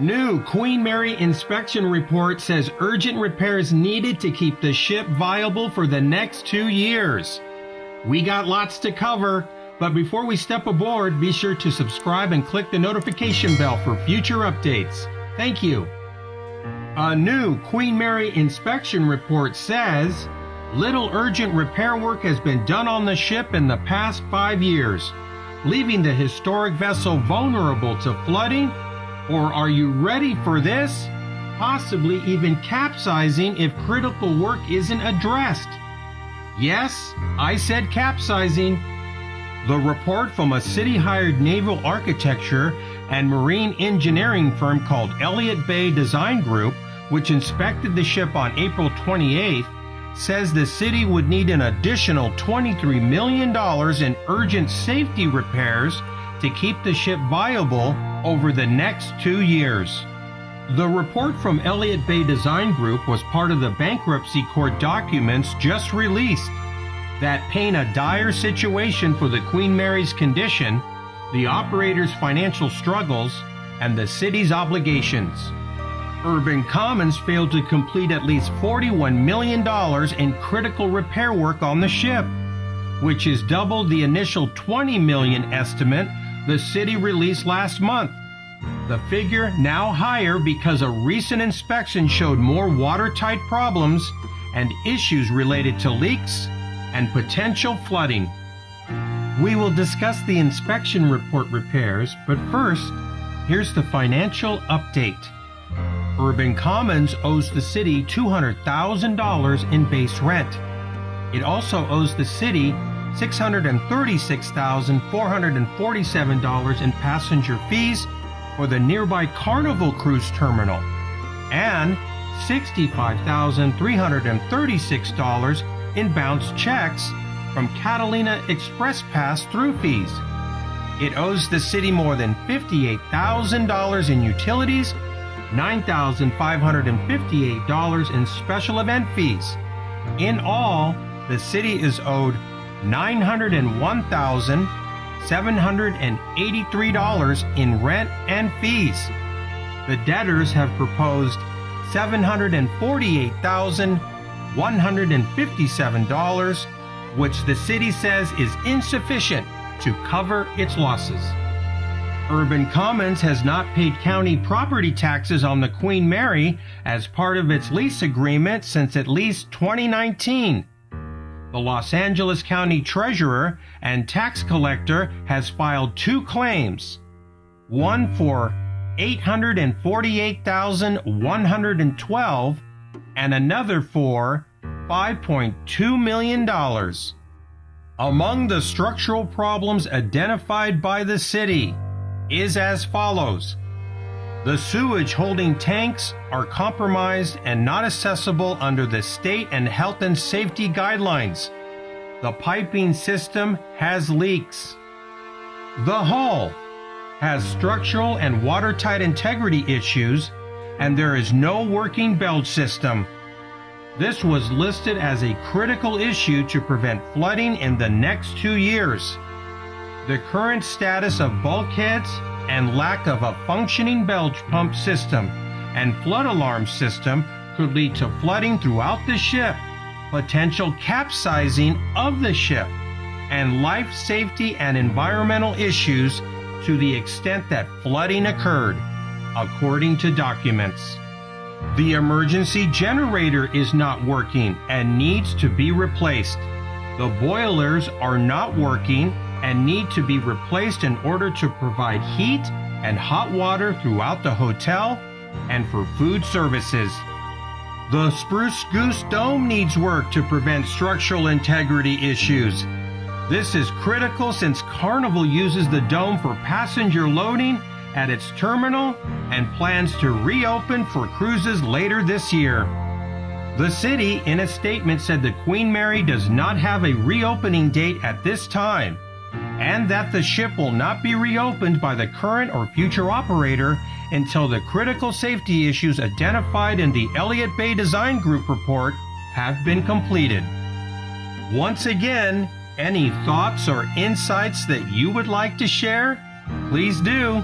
New Queen Mary inspection report says urgent repairs needed to keep the ship viable for the next 2 years. We got lots to cover, but before we step aboard, be sure to subscribe and click the notification bell for future updates. Thank you. A new Queen Mary inspection report says little urgent repair work has been done on the ship in the past 5 years, leaving the historic vessel vulnerable to flooding. Or are you ready for this? Possibly even capsizing if critical work isn't addressed. Yes, I said capsizing. The report from a city-hired naval architecture and marine engineering firm called Elliott Bay Design Group, which inspected the ship on April 28th, says the city would need an additional $23 million in urgent safety repairs to keep the ship viable over the next 2 years. The report from Elliott Bay Design Group was part of the bankruptcy court documents just released that paint a dire situation for the Queen Mary's condition, the operator's financial struggles, and the city's obligations. Urban Commons failed to complete at least $41 million in critical repair work on the ship, which is double the initial $20 million estimate the city released last month. The figure now higher because a recent inspection showed more watertight problems and issues related to leaks and potential flooding. We will discuss the inspection report repairs, but first, here's the financial update. Urban Commons owes the city $200,000 in base rent. It also owes the city $636,447 in passenger fees for the nearby Carnival Cruise Terminal and $65,336 in bounced checks from Catalina Express Pass through fees. It owes the city more than $58,000 in utilities, $9,558 in special event fees. In all, the city is owed $901,783 in rent and fees. The debtors have proposed $748,157, which the city says is insufficient to cover its losses. Urban Commons has not paid county property taxes on the Queen Mary as part of its lease agreement since at least 2019. The Los Angeles County Treasurer and tax collector has filed 2 claims, one for $848,112 and another for $5.2 million. Among the structural problems identified by the city is as follows. The sewage holding tanks are compromised and not accessible under the state and health and safety guidelines. The piping system has leaks. The hull has structural and watertight integrity issues, and there is no working bilge system. This was listed as a critical issue to prevent flooding in the next 2 years. The current status of bulkheads and lack of a functioning bilge pump system and flood alarm system could lead to flooding throughout the ship, potential capsizing of the ship, and life safety and environmental issues to the extent that flooding occurred, according to documents. The emergency generator is not working and needs to be replaced. The boilers are not working and need to be replaced in order to provide heat and hot water throughout the hotel and for food services. The Spruce Goose Dome needs work to prevent structural integrity issues. This is critical since Carnival uses the dome for passenger loading at its terminal and plans to reopen for cruises later this year. The city, in a statement, said the Queen Mary does not have a reopening date at this time, and that the ship will not be reopened by the current or future operator until the critical safety issues identified in the Elliott Bay Design Group report have been completed. Once again, any thoughts or insights that you would like to share? Please do.